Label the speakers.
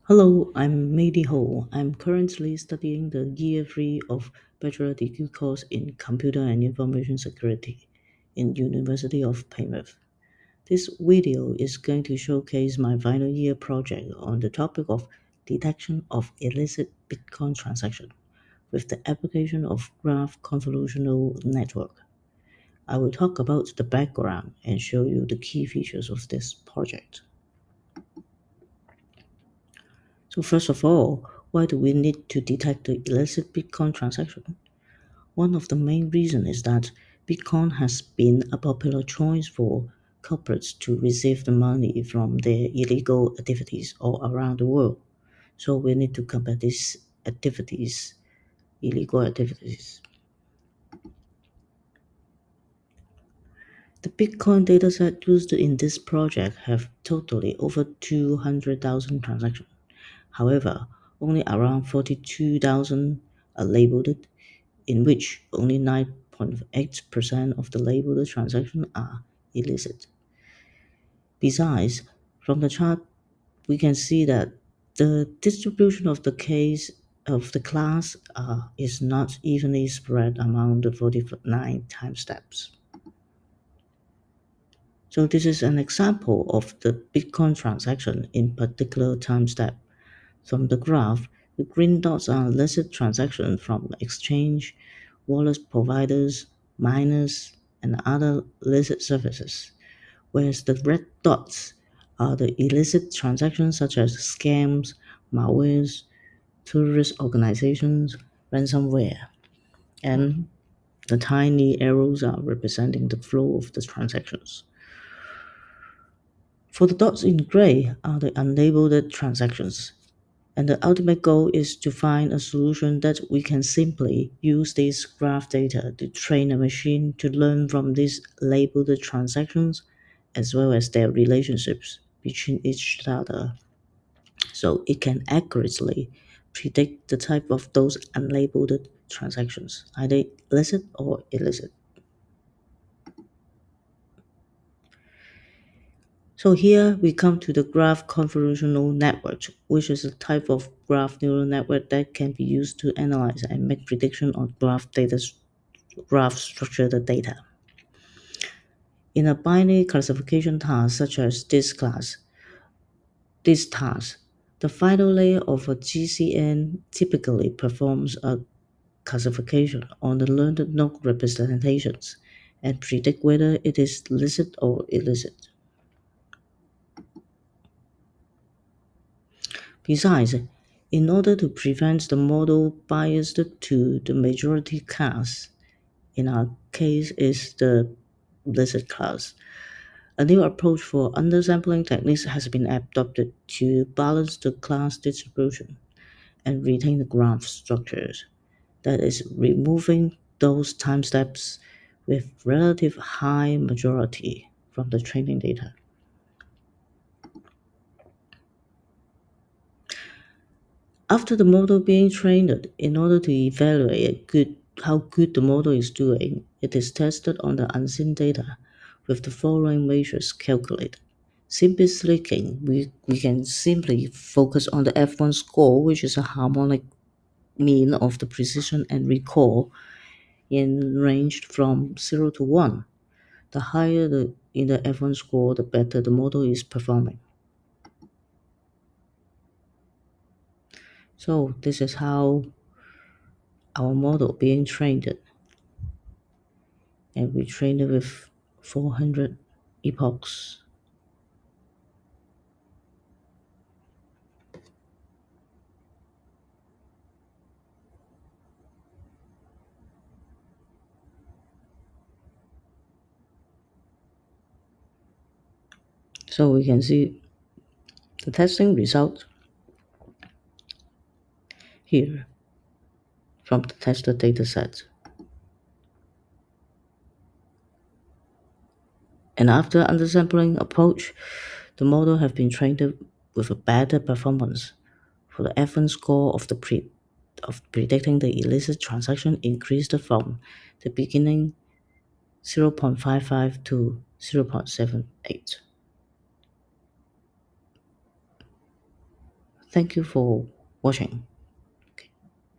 Speaker 1: Hello, I'm Mady Ho. I'm currently studying the Year 3 of Bachelor Degree course in Computer and Information Security in University of Plymouth. This video is going to showcase my final year project on the topic of detection of illicit Bitcoin transaction with the application of graph convolutional network. I will talk about the background and show you the key features of this project. So first of all, why do we need to detect the illicit Bitcoin transaction? One of the main reasons is that Bitcoin has been a popular choice for culprits to receive the money from their illegal activities all around the world. So we need to combat these activities, illegal activities. The Bitcoin dataset used in this project have totally over 200,000 transactions. However, only around 42,000 are labeled, in which only 9.8% of the labeled transactions are illicit. Besides, from the chart, we can see that the distribution of the case of the class is not evenly spread among the 49 time steps. So this is an example of the Bitcoin transaction in particular time step. From the graph, the green dots are illicit transactions from exchange, wallet providers, miners, and other illicit services, whereas the red dots are the illicit transactions such as scams, malwares, terrorist organizations, ransomware, and the tiny arrows are representing the flow of the transactions. For the dots in gray are the unlabeled transactions, and the ultimate goal is to find a solution that we can simply use this graph data to train a machine to learn from these labeled transactions as well as their relationships between each other, so it can accurately predict the type of those unlabeled transactions, either licit or illicit. So here we come to the graph convolutional network, which is a type of graph neural network that can be used to analyze and make prediction on graph structured data. In a binary classification task such as this task, the final layer of a GCN typically performs a classification on the learned node representations and predict whether it is licit or illicit. Besides, in order to prevent the model biased to the majority class, in our case is the licit class, a new approach for undersampling techniques has been adopted to balance the class distribution and retain the graph structures. That is, removing those time steps with relative high majority from the training data. After the model being trained, in order to evaluate how good the model is doing, it is tested on the unseen data with the following measures calculated. Simply speaking, we can simply focus on the F1 score, which is a harmonic mean of the precision and recall in range from 0 to 1. The higher in the F1 score, the better the model is performing. So this is how our model being trained, and we trained it with 400 epochs. So we can see the testing result here from the tested dataset. And after undersampling approach, the model have been trained with a better performance. For the F1 score of predicting the illicit transaction increased from the beginning 0.55 to 0.78. Thank you for watching.